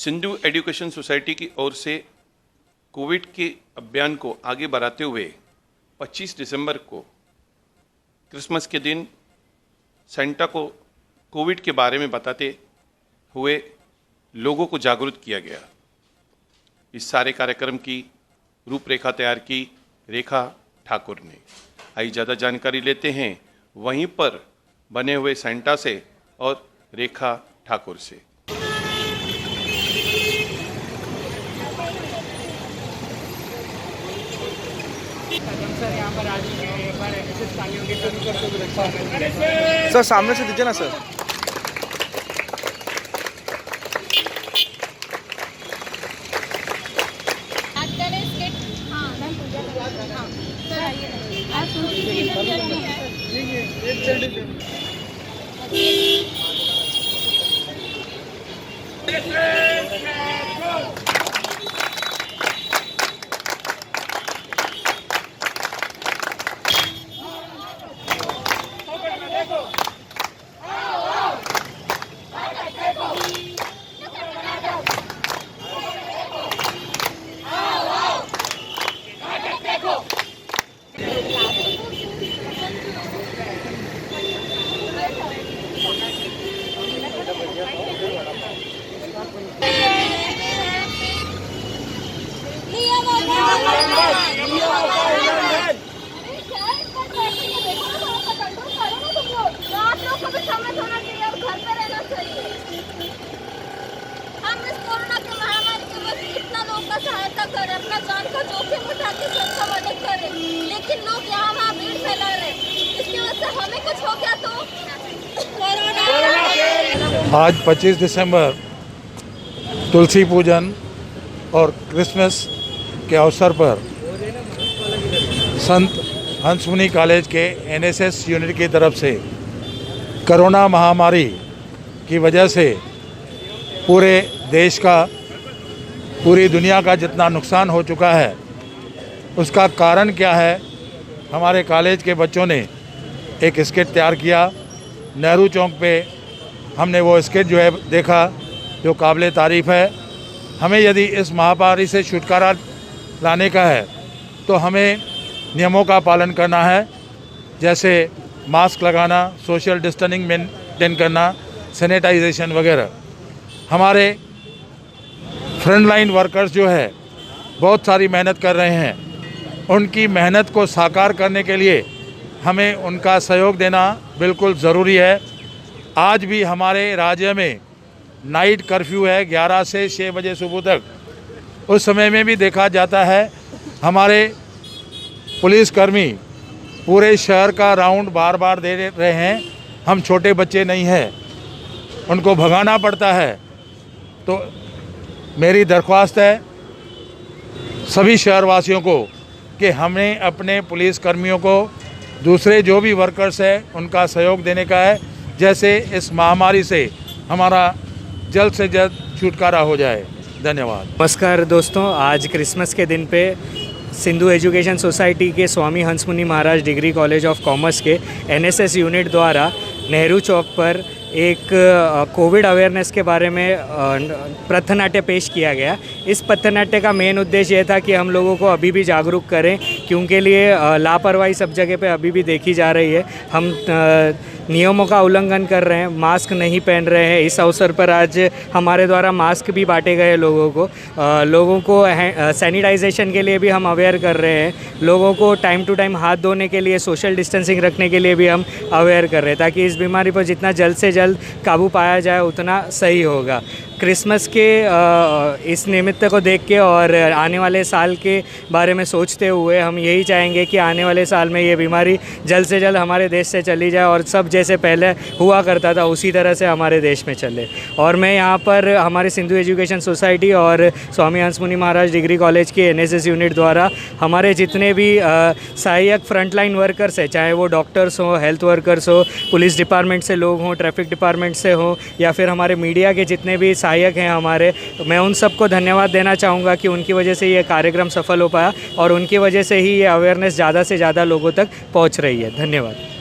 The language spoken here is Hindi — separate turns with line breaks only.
सिंधु एजुकेशन सोसाइटी की ओर से कोविड के अभियान को आगे बढ़ाते हुए 25 दिसंबर को क्रिसमस के दिन सेंटा को कोविड के बारे में बताते हुए लोगों को जागरूक किया गया। इस सारे कार्यक्रम की रूपरेखा तैयार की रेखा ठाकुर ने। आइए ज़्यादा जानकारी लेते हैं वहीं पर बने हुए सेंटा से और रेखा ठाकुर से।
सर सामने से दीजिए ना सर।
सहायता करें, अपना जान का जोखिम उठा के सबका मदद करें, लेकिन लोग यहाँ वहाँ भीड़ फैला रहे हैं। इसकी वजह से हमें कुछ हो गया तो
आज 25 दिसंबर तुलसी पूजन और क्रिसमस के अवसर पर संत हंसमुनि कॉलेज के एनएसएस यूनिट की तरफ से कोरोना महामारी की वजह से पूरे देश का, पूरी दुनिया का जितना नुकसान हो चुका है उसका कारण क्या है, हमारे कॉलेज के बच्चों ने एक स्केच तैयार किया। नेहरू चौक पे हमने वो स्केच जो है देखा, जो काबिल तारीफ़ है। हमें यदि इस महामारी से छुटकारा लाने का है तो हमें नियमों का पालन करना है, जैसे मास्क लगाना, सोशल डिस्टेंसिंग मेंटेन करना, सैनिटाइजेशन वगैरह। हमारे फ्रंट लाइन वर्कर्स जो है बहुत सारी मेहनत कर रहे हैं। उनकी मेहनत को साकार करने के लिए हमें उनका सहयोग देना बिल्कुल ज़रूरी है। आज भी हमारे राज्य में नाइट कर्फ्यू है 11 से 6 बजे सुबह तक। उस समय में भी देखा जाता है हमारे पुलिसकर्मी पूरे शहर का राउंड बार बार दे रहे हैं। हम छोटे बच्चे नहीं हैं, उनको भगाना पड़ता है। तो मेरी दरख्वास्त है सभी शहरवासियों को कि हमें अपने पुलिसकर्मियों को, दूसरे जो भी वर्कर्स हैं, उनका सहयोग देने का है, जैसे इस महामारी से हमारा जल्द से जल्द छुटकारा हो जाए। धन्यवाद।
नमस्कार दोस्तों, आज क्रिसमस के दिन पे सिंधु एजुकेशन सोसाइटी के स्वामी हंसमुनि महाराज डिग्री कॉलेज ऑफ कॉमर्स के एनएसएस यूनिट द्वारा नेहरू चौक पर एक कोविड अवेयरनेस के बारे में पथनाट्य पेश किया गया। इस पथनाट्य का मेन उद्देश्य यह था कि हम लोगों को अभी भी जागरूक करें, क्योंकि लिए लापरवाही सब जगह पे अभी भी देखी जा रही है। हम नियमों का उल्लंघन कर रहे हैं, मास्क नहीं पहन रहे हैं। इस अवसर पर आज हमारे द्वारा मास्क भी बांटे गए लोगों को सैनिटाइजेशन के लिए भी हम अवेयर कर रहे हैं। लोगों को टाइम टू टाइम हाथ धोने के लिए, सोशल डिस्टेंसिंग रखने के लिए भी हम अवेयर कर रहे हैं, ताकि इस बीमारी पर जितना जल्द से जल्द काबू पाया जाए उतना सही होगा। क्रिसमस के इस निमित्त को देख के और आने वाले साल के बारे में सोचते हुए हम यही चाहेंगे कि आने वाले साल में ये बीमारी जल्द से जल्द हमारे देश से चली जाए और सब जैसे पहले हुआ करता था उसी तरह से हमारे देश में चले। और मैं यहाँ पर हमारे सिंधु एजुकेशन सोसाइटी और स्वामी हंसमुनि महाराज डिग्री कॉलेज के एनएसएस यूनिट द्वारा हमारे जितने भी सहायक फ्रंटलाइन वर्कर्स हैं, चाहे वो डॉक्टर्स हो, हेल्थ वर्कर्स हो, पुलिस डिपार्टमेंट से लोग हों, ट्रैफिक डिपार्टमेंट से हो, या फिर हमारे मीडिया के जितने भी सहायक हैं हमारे, मैं उन सबको धन्यवाद देना चाहूँगा कि उनकी वजह से ये कार्यक्रम सफल हो पाया और उनकी वजह से ही ये अवेयरनेस ज़्यादा से ज़्यादा लोगों तक पहुँच रही है। धन्यवाद।